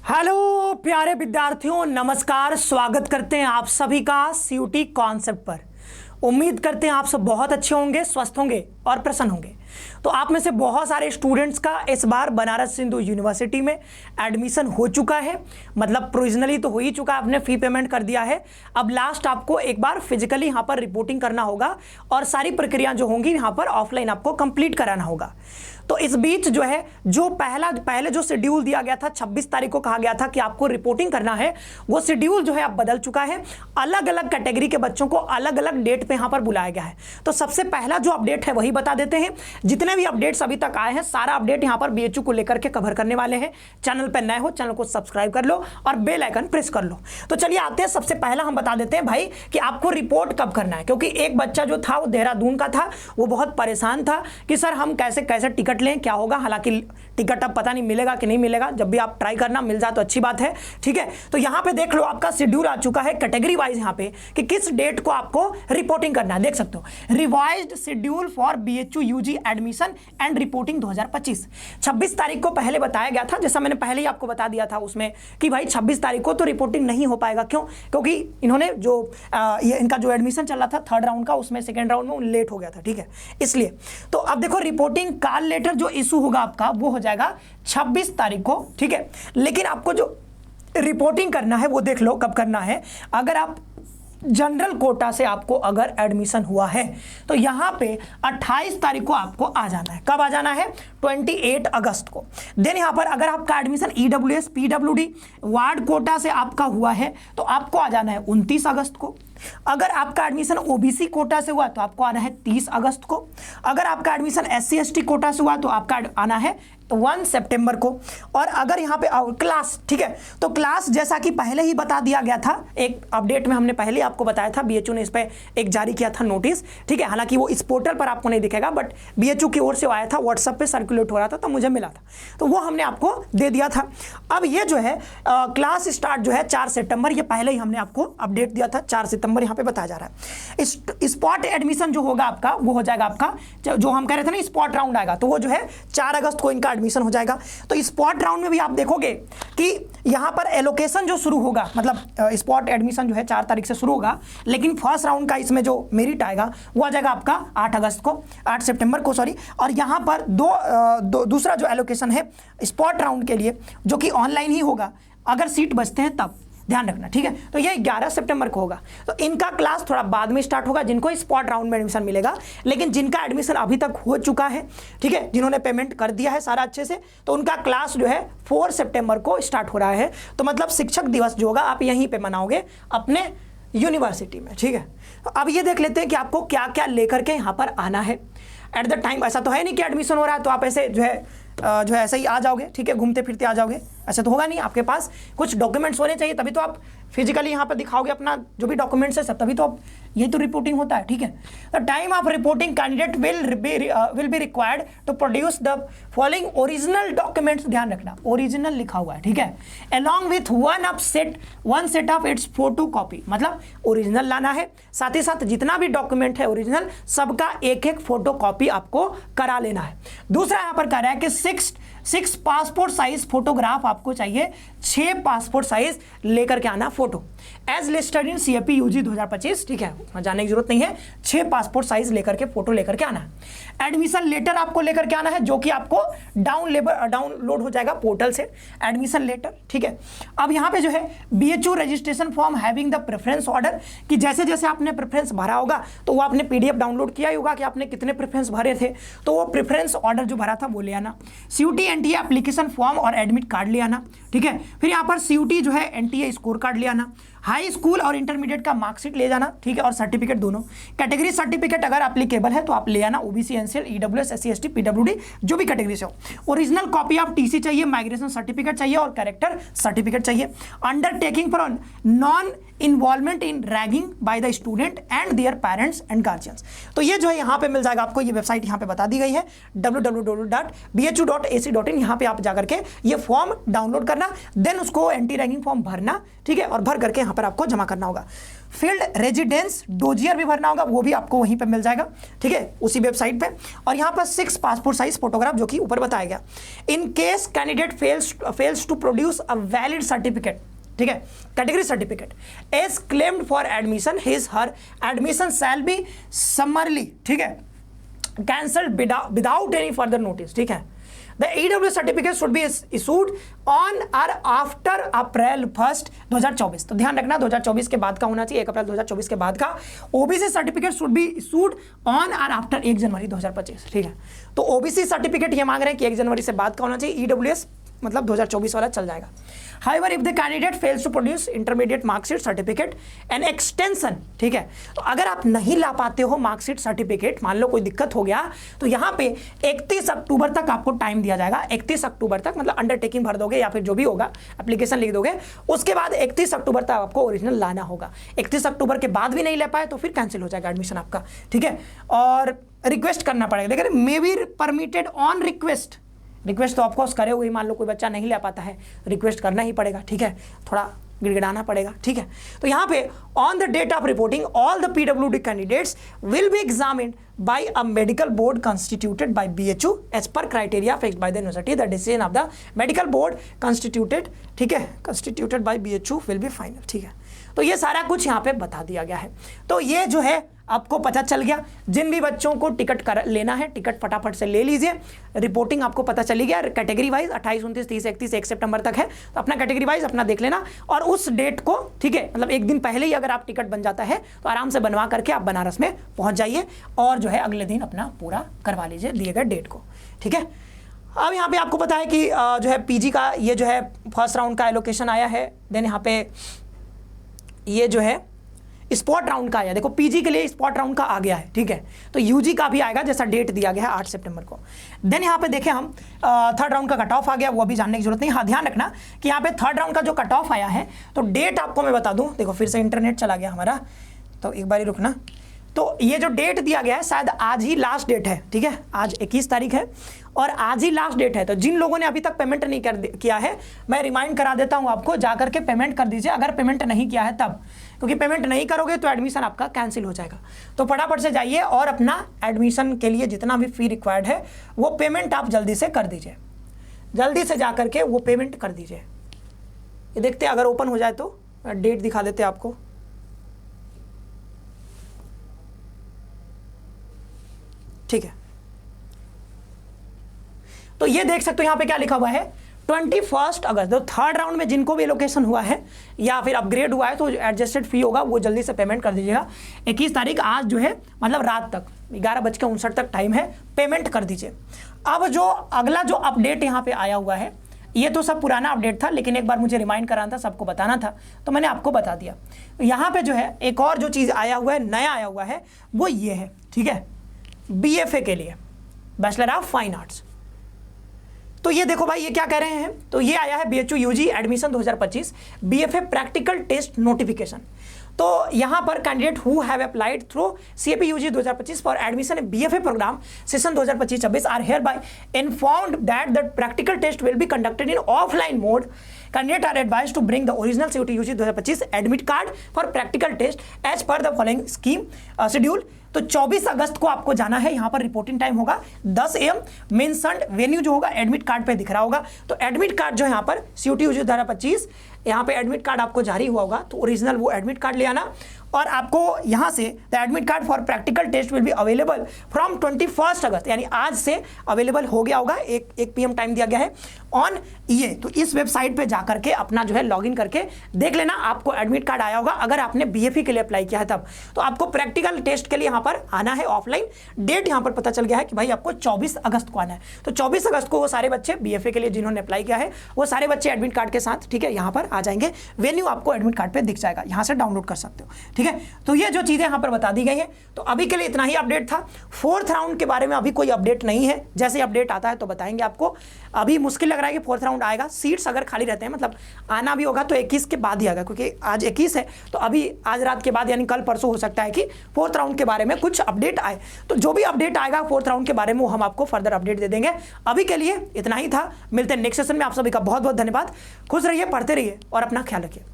Hello प्यारे विद्यार्थियों, नमस्कार। स्वागत करते हैं आप सभी का सीयूटी कॉन्सेप्ट पर। उम्मीद करते हैं आप सब बहुत अच्छे होंगे, स्वस्थ होंगे और प्रसन्न होंगे। तो आप में से बहुत सारे स्टूडेंट्स का इस बार बनारस हिंदू यूनिवर्सिटी में एडमिशन हो चुका है, मतलब प्रोविजनली तो हो ही चुका है, आपने फी पेमेंट कर दिया है। अब लास्ट आपको एक बार फिजिकली यहाँ पर रिपोर्टिंग करना होगा और सारी प्रक्रिया जो होंगी यहाँ पर ऑफलाइन आपको कंप्लीट कराना होगा। तो इस बीच जो है जो पहले जो शेड्यूल दिया गया था, 26 तारीख को कहा गया था कि आपको रिपोर्टिंग करना है, वो शेड्यूल जो है अब बदल चुका है। अलग अलग कैटेगरी के बच्चों को अलग अलग डेट पे यहाँ पर बुलाया गया है। तो सबसे पहला जो अपडेट है वही बता देते हैं। जितने भी अपडेट्स अभी तक आए हैं, सारा अपडेट यहाँ पर बीएचयू को लेकर के कवर करने वाले हैं। चैनल पर नए हो, चैनल को सब्सक्राइब कर लो और बेल आइकन प्रेस कर लो। तो चलिए आते हैं, सबसे पहला हम बता देते हैं भाई कि आपको रिपोर्ट कब करना है। क्योंकि एक बच्चा जो था वो देहरादून का था, वो बहुत परेशान था कि सर हम कैसे कैसे टिकट लें, क्या होगा। हालांकि टिकट अब पता नहीं मिलेगा कि नहीं मिलेगा, जब भी आप ट्राई करना, मिल जाए तो अच्छी बात है, ठीक है। तो यहाँ पे देख लो, आपका शेड्यूल आ चुका है कैटेगरी वाइज यहाँ पे कि किस डेट को आपको रिपोर्टिंग करना है। देख सकते हो, revised schedule for BHU UG admission and reporting 2025। 26 तारीख को पहले बताया गया था, जैसा मैंने पहले ही आपको बता दिया था उसमें कि भाई 26 तारीख को तो रिपोर्टिंग नहीं हो पाएगा। क्यों? क्योंकि इन्होंने जो ये इनका जो एडमिशन चल रहा था थर्ड राउंड का, उसमें सेकेंड राउंड में लेट हो गया था, ठीक है, इसलिए। तो अब देखो, रिपोर्टिंग कॉल लेटर जो इशू होगा आपका वो हो जाएगा 26 तारीख को, ठीक है। लेकिन आपको जो रिपोर्टिंग करना है वो देख लो कब करना है। अगर आप जनरल कोटा से आपको अगर एडमिशन हुआ है तो यहाँ पे 28 तारीख को आपको आ जाना है। कब आ जाना है? 28 अगस्त को। देन यहाँ पर अगर आपका admission EWS PWD ward quota से आपका हुआ है तो आपको आ जाना है 29 अगस्त को। अगर आपका एडमिशन ओबीसी कोटा से हुआ तो आपको आना है 30 अगस्त को। अगर आपका एडमिशन एससी एसटी कोटा से हुआ तो आपका आना है 1 सितंबर को। और अगर यहाँ पे क्लास, ठीक है, तो क्लास जैसा कि पहले ही बता दिया गया था, एक अपडेट में हमने पहले आपको बताया था, बीएचयू ने इस पे एक जारी किया था नोटिस, ठीक है। हालांकि वो इस पोर्टल पर आपको नहीं दिखेगा, बट बीएचयू की ओर से आया था, व्हाट्सएप पे सर्कुलेट हो रहा था, तो मुझे मिला था, तो वो हमने आपको दे दिया था। अब ये जो है क्लास स्टार्ट जो है 4 सितंबर, ये पहले ही हमने आपको अपडेट दिया था, 4 सितंबर यहाँ पे बताया जा रहा है। स्पॉट एडमिशन जो होगा आपका वो हो जाएगा आपका, जो हम कह रहे थे ना स्पॉट राउंड आएगा, तो वो जो है 4 अगस्त को इनका एडमिशन हो जाएगा। तो स्पॉट राउंड में भी आप देखोगे कि यहां पर एलोकेशन जो शुरू होगा, मतलब स्पॉट एडमिशन जो है 4 तारीख से शुरू होगा, लेकिन फर्स्ट राउंड का इसमें जो मेरिट आएगा वो आ जाएगा आपका 8 अगस्त को, 8 सितंबर को, सॉरी। और यहां पर दूसरा जो एलोकेशन है स्पॉट राउंड के लिए, जो कि ऑनलाइन ही होगा, अगर सीट बचते हैं तब, ध्यान रखना, ठीक है। तो ये 11 सितंबर को होगा। तो इनका क्लास थोड़ा बाद में स्टार्ट होगा, जिनको स्पॉट राउंड में एडमिशन मिलेगा। लेकिन जिनका एडमिशन अभी तक हो चुका है, ठीक है, जिन्होंने पेमेंट कर दिया है सारा अच्छे से, तो उनका क्लास जो है 4 सितंबर को स्टार्ट हो रहा है। तो मतलब शिक्षक दिवस जो होगा आप यहीं पे मनाओगे अपने यूनिवर्सिटी में, ठीक है। तो अब ये देख लेते हैं कि आपको क्या क्या लेकर के यहाँ पर आना है एट द टाइम। ऐसा तो है नहीं कि एडमिशन हो रहा है तो आप ऐसे जो है ऐसे ही आ जाओगे, ठीक है, घूमते फिरते आ जाओगे, ऐसा तो होगा नहीं। आपके पास कुछ डॉक्यूमेंट्स होने चाहिए, तभी तो आप फिजिकली यहाँ पर दिखाओगे अपना जो भी डॉक्यूमेंट्स है सब, तभी तो आप, यही तो रिपोर्टिंग होता है, ठीक है। The time of reporting candidate will be required to produce the following original documents, ध्यान रखना ओरिजिनल लिखा हुआ है, ठीक है, along with one set of its photo copy, मतलब ओरिजिनल लाना है, साथ ही साथ जितना भी डॉक्यूमेंट है ओरिजिनल सबका एक एक फोटो कॉपी आपको करा लेना है। दूसरा यहाँ पर कह रहा है कि 6 पासपोर्ट साइज फोटोग्राफ आपको चाहिए, 6 पासपोर्ट साइज लेकर के आना photo, as listed in CAP UG 2025, ठीक है, जाने की जरूरत नहीं है। 6 पासपोर्ट साइज लेकर के फोटो लेकर के आना है। एडमिशन लेटर आपको लेकर के आना है, जो कि आपको डाउनलोड हो जाएगा पोर्टल से, एडमिशन लेटर, ठीक है। अब यहाँ पे जो है BHU registration form having the preference order, कि जैसे जैसे आपने प्रेफरेंस भरा होगा तो वो आपने पीडीएफ डाउनलोड किया ही होगा कि आपने कितने प्रेफरेंस भरे थे, तो वो प्रेफरेंस ऑर्डर जो भरा था वो ले आना। सीयूटी एनटीए एप्लीकेशन फॉर्म और एडमिट कार्ड ले आना, ठीक है। फिर यहाँ पर सीयूटी जो है एनटीए स्कोर कार्ड ले आना, हाई स्कूल और इंटरमीडिएट का मार्कशीट ले जाना, ठीक है, और सर्टिफिकेट दोनों। कैटेगरी सर्टिफिकेट अगर एप्लीकेबल है तो आप ले आना, OBC NCL EWS SC ST PWD जो भी कैटेगरी से हो। ओरिजिनल कॉपी ऑफ टीसी चाहिए, माइग्रेशन सर्टिफिकेट चाहिए और कैरेक्टर सर्टिफिकेट चाहिए। Undertaking for non involvement in ragging by the student and their parents and guardians. तो ये जो है यहाँ पे मिल जाएगा आपको, ये वेबसाइट यहाँ पे बता दी गई है www.bhu.ac.in। यहाँ पे आप जाकर के ये फॉर्म डाउनलोड करना, देन उसको एंटी रैगिंग फॉर्म भरना, ठीक है, और भर करके यहाँ पर आपको जमा करना होगा। फील्ड रेजिडेंस डोजियर भी भरना होगा, वो भी आपको वहीं पे मिल जाएगा, ठीक है, उसी वेबसाइट पे। और यहाँ पर 6 पासपोर्ट साइज फोटोग्राफ जो कि ऊपर बताया गया। In case candidate fails to produce a valid certificate, ठीक है, category certificate as claimed for admission, his her admission shall be summarily, ठीक है, cancelled without any further notice, ठीक है। The EW certificate should be issued on or after April 1st 2024। तो ध्यान रखना 2024 के बाद का होना चाहिए, 1 अप्रैल 2024 के बाद का। OBC certificate should be issued on और आफ्टर 1 जनवरी 2025, ठीक है। तो OBC सर्टिफिकेट ये मांग रहे हैं कि 1 जनवरी से बाद का होना चाहिए, EWS मतलब 2024 वाला चल जाएगा। However, if the candidate fails to produce intermediate marksheet certificate and extension, ठीक है, तो अगर आप नहीं ला पाते हो मार्कशीट सर्टिफिकेट, मान लो कोई दिक्कत हो गया, तो यहाँ पे 31 अक्टूबर तक आपको टाइम दिया जाएगा। 31 अक्टूबर तक मतलब अंडरटेकिंग भर दोगे या फिर जो भी होगा एप्लीकेशन लिख दोगे, उसके बाद 31 अक्टूबर तक आपको ओरिजिनल लाना होगा। 31 अक्टूबर के बाद भी नहीं ले पाए तो फिर कैंसिल हो जाएगा एडमिशन आपका, ठीक है। और रिक्वेस्ट करना पड़ेगा, लेकिन may be permitted on request. Request तो ऑफकोर्स करे हुए, मान लो कोई बच्चा नहीं ले पाता है, रिक्वेस्ट करना ही पड़ेगा, ठीक है, थोड़ा गिड़गिड़ाना पड़ेगा, ठीक है। तो यहाँ पे on the date of reporting all the PWD candidates will be examined by a medical board constituted by BHU as per criteria fixed by the university। The decision of the medical board constituted, ठीक है, constituted by BHU will be final, ठीक है। तो ये सारा कुछ यहाँ पे बता दिया गया है। तो ये जो है आपको पता चल गया, जिन भी बच्चों को टिकट लेना है टिकट फटाफट से ले लीजिए। रिपोर्टिंग आपको पता चली गया, कैटेगरी वाइज 28, 29, 30, 31, 1 सितंबर तक है, तो अपना कैटेगरी वाइज अपना देख लेना। और उस डेट को, ठीक है, मतलब एक दिन पहले ही अगर आप टिकट बन जाता है तो आराम से बनवा करके आप बनारस में पहुंच जाइए और जो है अगले दिन अपना पूरा करवा लीजिए दिए गए डेट को, ठीक है। अब यहाँ पे आपको पता है कि जो है पीजी का ये जो है फर्स्ट राउंड का एलोकेशन आया है, देन यहाँ पे ये जो है स्पॉट राउंड का आया। देखो पीजी के लिए स्पॉट राउंड का आ गया है, ठीक है, तो यूजी का भी आएगा जैसा डेट दिया गया है 8 सितंबर को। देन यहाँ पे देखें हम थर्ड राउंड का कट ऑफ आ गया, वो अभी जानने की जरूरत नहीं। हाँ ध्यान रखना कि यहाँ पे थर्ड राउंड का जो कट ऑफ आया है, तो डेट आपको मैं बता दूं, देखो फिर से इंटरनेट चला गया हमारा, तो एक बार ही रुकना। तो ये जो डेट दिया गया है शायद आज ही लास्ट डेट है, ठीक है, आज 21 तारीख है और आज ही लास्ट डेट है। तो जिन लोगों ने अभी तक पेमेंट नहीं किया है, मैं रिमाइंड करा देता हूं आपको, जाकर के पेमेंट कर दीजिए अगर पेमेंट नहीं किया है तब, क्योंकि पेमेंट नहीं करोगे तो एडमिशन आपका कैंसिल हो जाएगा। तो फटाफट से जाइए और अपना एडमिशन के लिए जितना भी फी रिक्वायर्ड है वो पेमेंट आप जल्दी से कर दीजिए, जल्दी से जाकर के वो पेमेंट कर दीजिए। ये देखते हैं अगर ओपन हो जाए तो डेट दिखा देते आपको। ठीक है, तो ये देख सकते हो यहाँ पे क्या लिखा हुआ है, 21 अगस्त। तो थर्ड राउंड में जिनको भी एलोकेशन हुआ है या फिर अपग्रेड हुआ है तो एडजस्टेड फी होगा वो जल्दी से पेमेंट कर दीजिएगा। 21 तारीख आज जो है मतलब रात तक 11:59 तक टाइम है, पेमेंट कर दीजिए। अब जो अगला जो अपडेट यहाँ पे आया हुआ है, ये तो सब पुराना अपडेट था, लेकिन एक बार मुझे रिमाइंड कराना था, सबको बताना था, तो मैंने आपको बता दिया। यहाँ पे जो है एक और जो चीज़ आया हुआ है, नया आया हुआ है, वो ये है, ठीक है, BFA के लिए, बैचलर ऑफ फाइन आर्ट्स। तो ये देखो भाई, ये क्या कह रहे हैं, तो ये आया है BHU UG admission 2025 BFA practical test notification. तो यहाँ पर candidate who have applied through CAP UG 2025 for admission in BFA programme session 2025-26 are hereby informed that the practical test will be conducted in offline mode. Candidate are advise to bring the original CUT UG 2025 admit card for practical test as per the following scheme schedule. तो 24 अगस्त को आपको जाना है, यहाँ पर reporting time होगा 10 AM। Mentioned venue जो होगा एडमिट कार्ड पे दिख रहा होगा। तो एडमिट कार्ड जो है यहाँ पर CUT UG 2025 यहाँ पे एडमिट कार्ड आपको जारी हुआ होगा, तो ओरिजिनल वो एडमिट कार्ड ले आना। और आपको यहाँ से the admit card for practical test will be available from 21 अगस्त, यानी आज से अवेलेबल हो गया होगा, 1 PM टाइम दिया गया है ऑन ये। तो इस वेबसाइट पे जाकर के अपना जो है लॉगिन करके देख लेना, आपको एडमिट कार्ड आया होगा अगर आपने BFA के लिए अप्लाई किया है तब। तो आपको प्रैक्टिकल टेस्ट के लिए यहाँ पर आना है ऑफलाइन। डेट यहाँ पर पता चल गया है कि भाई आपको 24 अगस्त को आना है। तो 24 अगस्त को वो सारे बच्चे BFA के लिए जिन्होंने अप्लाई किया है वो सारे बच्चे एडमिट कार्ड के साथ, ठीक है, यहाँ पर आ जाएंगे। वेन्यू आपको एडमिट कार्ड पे दिख जाएगा, यहाँ से डाउनलोड कर सकते हो, ठीक है। तो ये जो चीजें यहाँ पर बता दी गई है, तो अभी के लिए इतना ही अपडेट था। फोर्थ राउंड के बारे में अभी कोई अपडेट नहीं है, जैसे अपडेट आता है तो बताएंगे आपको। अभी मुश्किल लग रहा है कि फोर्थ राउंड आएगा। सीट्स अगर खाली रहते हैं, मतलब आना भी होगा तो 21 के बाद ही आएगा, क्योंकि आज 21 है, तो अभी आज रात के बाद यानी कल परसों हो सकता है कि फोर्थ राउंड के बारे में कुछ अपडेट आए। तो जो भी अपडेट आएगा फोर्थ राउंड के बारे में वो हम आपको फर्दर अपडेट दे देंगे। अभी के लिए इतना ही था, मिलते हैं नेक्स्ट सेशन में। आप सभी का बहुत बहुत धन्यवाद। खुश रहिए, पढ़ते रहिए और अपना ख्याल रखिए।